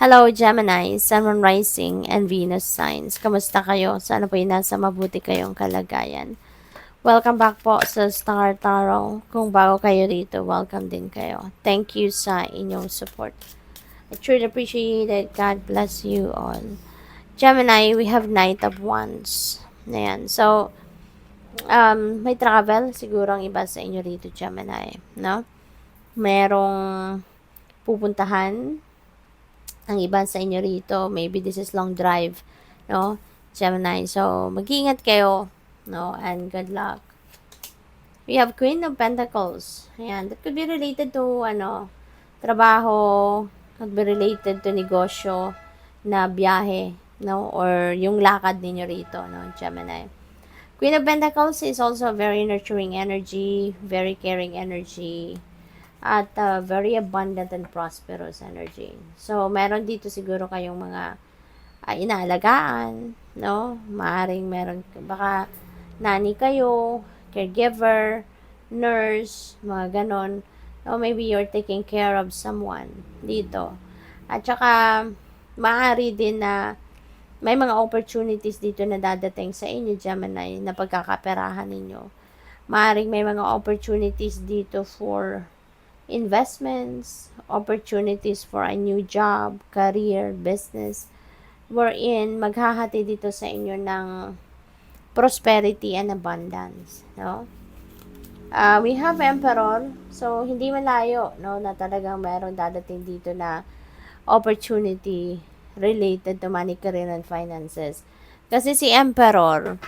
Hello, Gemini, Sun, Moon, Rising, and Venus signs. Kamusta kayo? Sana po nasa mabuti kayong kalagayan. Welcome back po sa Star Tarot. Kung bago kayo dito, welcome din kayo. Thank you sa inyong support. I truly appreciate it. God bless you all. Gemini, we have Knight of Wands. Ayan. So, may travel siguro ang iba sa inyo dito, Gemini. No? Merong pupuntahan ang iba sa inyo rito. Maybe this is long drive, no? Gemini. So, mag-iingat kayo, no? And good luck. We have Queen of Pentacles. Ayan. That could be related to, trabaho. Could be related to negosyo na biyahe, no? Or yung lakad ninyo rito, no? Gemini. Queen of Pentacles is also very nurturing energy, very caring energy, at very abundant and prosperous energy. So, meron dito siguro kayong mga inaalagaan, no? Maaring meron, baka nani kayo, caregiver, nurse, mga ganon. O maybe you're taking care of someone dito. At saka, maaari din na may mga opportunities dito na dadating sa inyo, Gemini, na pagkakaperahan ninyo. Maaring may mga opportunities dito for investments, opportunities for a new job, career, business, wherein maghahati dito sa inyo ng prosperity and abundance, no? We have Emperor, so hindi malayo, no, na talagang meron dadating dito na opportunity related to money, career, and finances. Kasi si Emperor,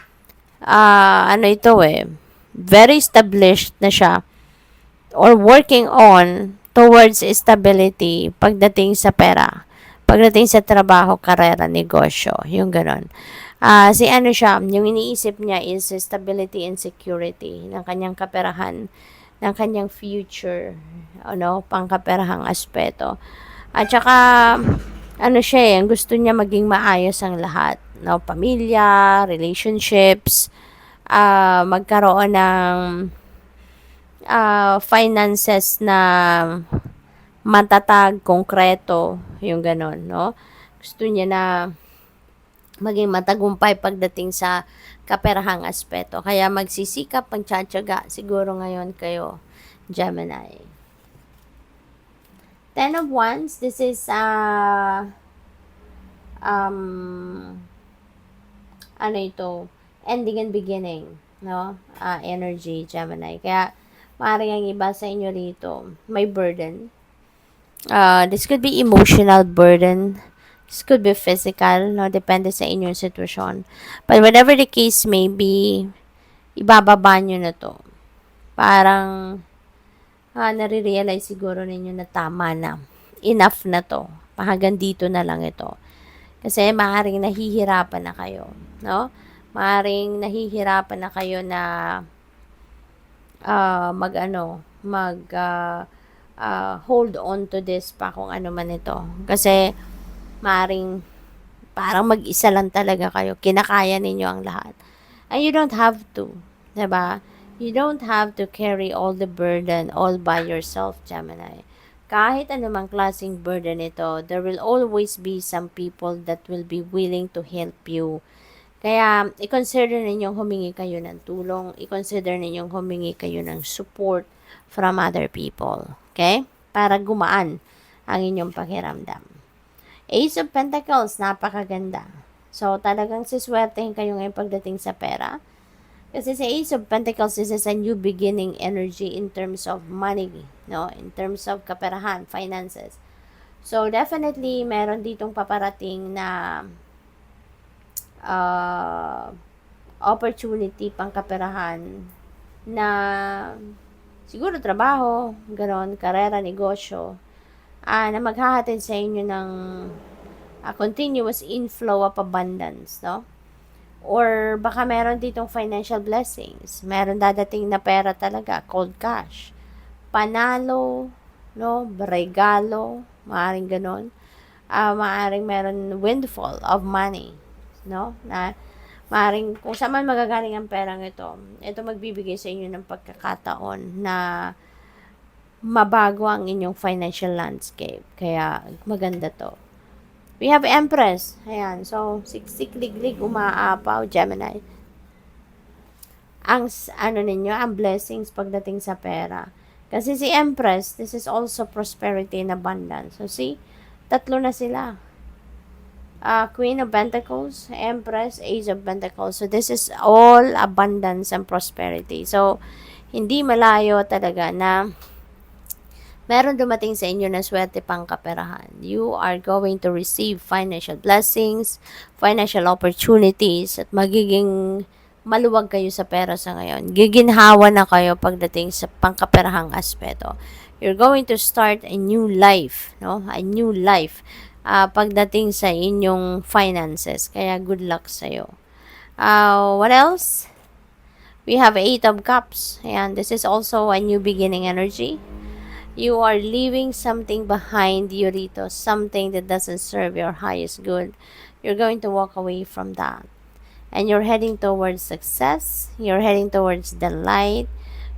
very established na siya or working on towards stability pagdating sa pera, pagdating sa trabaho, karera, negosyo, yung ganon. Si ano siya, yung iniisip niya is stability and security ng kanyang kaperahan, ng kanyang future, pangkaperahang aspeto. At saka, ang gusto niya maging maayos ang lahat, no? Pamilya, relationships, magkaroon ng finances na matatag, konkreto, yung ganon, no? Gusto niya na maging matagumpay pagdating sa kaperahang aspeto. Kaya magsisikap, magtsatsaga siguro ngayon kayo, Gemini. Ten of Wands, this is ending and beginning, no? Energy, Gemini. Kaya maaaring ang iba sa inyo rito may burden. This could be emotional burden. This could be physical, no? Depende sa inyong sitwasyon. But whatever the case may be, ibababa nyo na to. Parang, nare-realize siguro ninyo na tama na. Enough na to. Hanggang dito na lang ito. Kasi maaaring nahihirapan na kayo, no? Maaaring nahihirapan na kayo na hold on to this pa kung ano man ito. Kasi maaring parang mag-isa lang talaga kayo. Kinakaya ninyo ang lahat. And you don't have to. Diba? You don't have to carry all the burden all by yourself, Gemini. Kahit anumang klaseng burden ito, there will always be some people that will be willing to help you. Kaya, i-consider ninyong humingi kayo ng tulong. I-consider ninyong humingi kayo ng support from other people. Okay? Para gumaan ang inyong pakiramdam. Ace of Pentacles, napakaganda. So, talagang siswertehin kayo ngayon pagdating sa pera. Kasi sa Ace of Pentacles, this is a new beginning energy in terms of money, no? In terms of kaperahan, finances. So, definitely, meron ditong paparating na opportunity pang kaperahan na siguro trabaho, ganon, karera, negosyo, na maghahatid sa inyo ng continuous inflow of abundance, no? Or baka meron ditong financial blessings. Meron dadating na pera talaga, cold cash. Panalo, no? Regalo, maaring ganon. Maaring meron windfall of money, no? Na maaring kung saan man magagaling ang perang ito magbibigay sa inyo ng pagkakataon na mabago ang inyong financial landscape. Kaya maganda to. We have Empress. Ayan. So, siksik, liglig, umaapaw, Gemini. Ang, ano ninyo, ang blessings pagdating sa pera. Kasi si Empress, this is also prosperity and abundance. So, see, tatlo na sila. Queen of Pentacles, Empress, Age of Pentacles. So, this is all abundance and prosperity. So, hindi malayo talaga na meron dumating sa inyo na swerte pang kaperahan. You are going to receive financial blessings, financial opportunities, at magiging maluwag kayo sa pera sa ngayon. Giginhawa na kayo pagdating sa pangkaperahang aspeto. You're going to start a new life, no? A new life pagdating sa inyong finances. Kaya good luck sa'yo. What else? We have Eight of Cups. Ayan, this is also a new beginning energy. You are leaving something behind you rito, something that doesn't serve your highest good. You're going to walk away from that. And you're heading towards success. You're heading towards the light.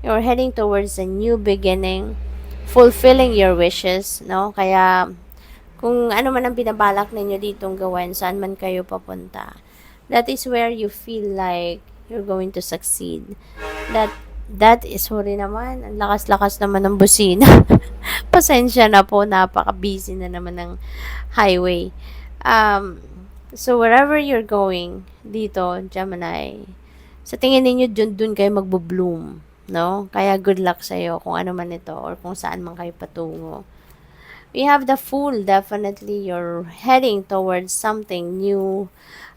You're heading towards a new beginning. Fulfilling your wishes, no? Kaya, kung ano man ang binabalak ninyo ditong gawin, saan man kayo papunta, that is where you feel like you're going to succeed. That is, sorry naman, ang lakas-lakas naman ng busina. Pasensya na po, napaka-busy na naman ng highway. So, wherever you're going, dito, Gemini, sa tingin ninyo, dun kayo magbo-bloom, no? Kaya good luck sa'yo kung ano man ito or kung saan man kayo patungo. We have the Fool, definitely you're heading towards something new,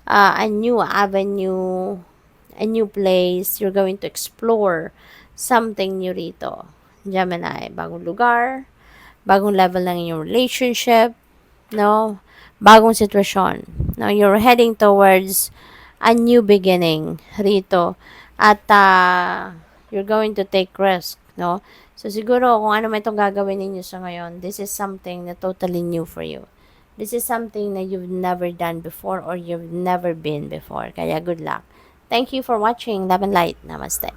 a new avenue, a new place. You're going to explore something new rito. Gemini, bagong lugar, bagong level ng inyong relationship, no? Bagong sitwasyon. No? You're heading towards a new beginning rito. At you're going to take risk, no? So, siguro, kung ano man itong gagawin ninyo sa ngayon, this is something na totally new for you. This is something that you've never done before or you've never been before. Kaya, good luck. Thank you for watching. Love and light. Namaste.